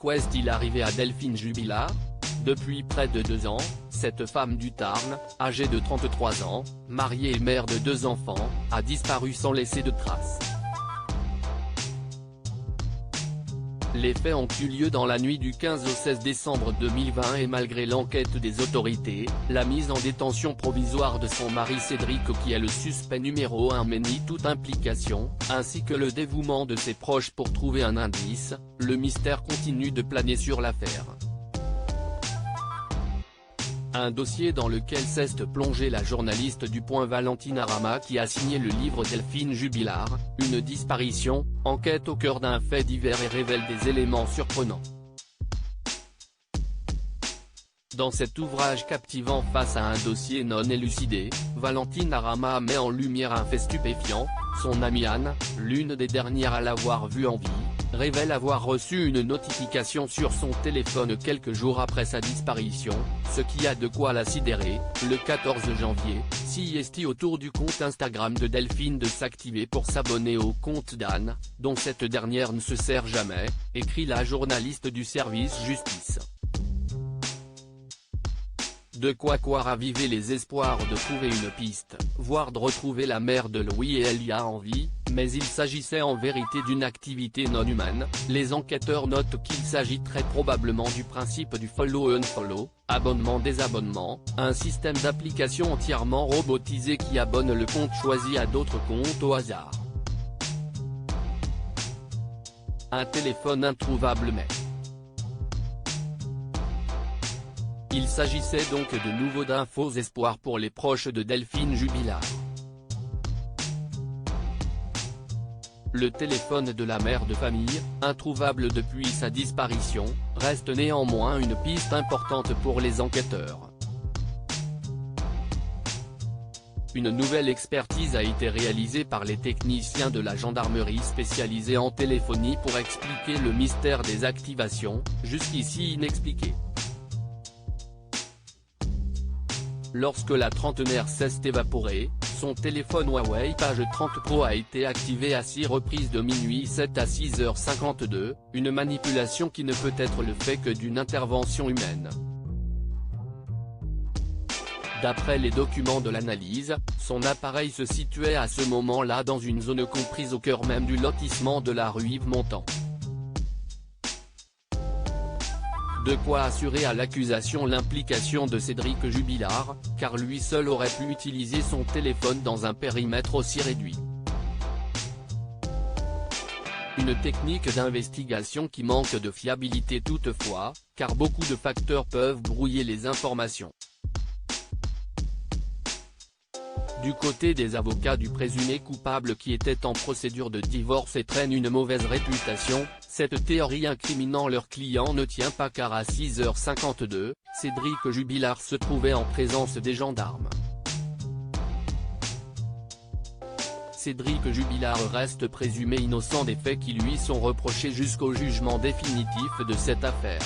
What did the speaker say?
qu'est-il arrivé à Delphine Jubilard? Depuis près de 2 ans, cette femme du Tarn, âgée de 33 ans, mariée et mère de 2 enfants, a disparu sans laisser de traces. Les faits ont eu lieu dans la nuit du 15 au 16 décembre 2020 et malgré l'enquête des autorités, la mise en détention provisoire de son mari Cédric qui est le suspect numéro 1 mais nie toute implication, ainsi que le dévouement de ses proches pour trouver un indice, le mystère continue de planer sur l'affaire. Un dossier dans lequel s'est plongée la journaliste du Point Valentine Arama qui a signé le livre Delphine Jubilard, une disparition, enquête au cœur d'un fait divers et révèle des éléments surprenants. Dans cet ouvrage captivant face à un dossier non élucidé, Valentine Arama met en lumière un fait stupéfiant, son amie Anne, l'une des dernières à l'avoir vue en vie, révèle avoir reçu une notification sur son téléphone quelques jours après sa disparition, ce qui a de quoi la sidérer. Le 14 janvier, CIST autour du compte Instagram de Delphine de s'activer pour s'abonner au compte d'Anne, dont cette dernière ne se sert jamais, écrit la journaliste du service Justice. De quoi raviver les espoirs de trouver une piste, voire de retrouver la mère de Louis et Elia en vie, mais il s'agissait en vérité d'une activité non humaine. Les enquêteurs notent qu'il s'agit très probablement du principe du follow-unfollow, abonnement-désabonnement, un système d'application entièrement robotisé qui abonne le compte choisi à d'autres comptes au hasard. Un téléphone introuvable mais... Il s'agissait donc de nouveau d'un faux espoir pour les proches de Delphine Jubilard. Le téléphone de la mère de famille, introuvable depuis sa disparition, reste néanmoins une piste importante pour les enquêteurs. Une nouvelle expertise a été réalisée par les techniciens de la gendarmerie spécialisée en téléphonie pour expliquer le mystère des activations, jusqu'ici inexpliquées. Lorsque la trentenaire s'est évaporée, son téléphone Huawei Page 30 Pro a été activé à 6 reprises de minuit 7 à 6h52, une manipulation qui ne peut être le fait que d'une intervention humaine. D'après les documents de l'analyse, son appareil se situait à ce moment-là dans une zone comprise au cœur même du lotissement de la rue Yves-Montand. De quoi assurer à l'accusation l'implication de Cédric Jubilard, car lui seul aurait pu utiliser son téléphone dans un périmètre aussi réduit. Une technique d'investigation qui manque de fiabilité toutefois, car beaucoup de facteurs peuvent brouiller les informations. Du côté des avocats du présumé coupable qui était en procédure de divorce et traîne une mauvaise réputation, cette théorie incriminant leur client ne tient pas car à 6h52, Cédric Jubilard se trouvait en présence des gendarmes. Cédric Jubilard reste présumé innocent des faits qui lui sont reprochés jusqu'au jugement définitif de cette affaire.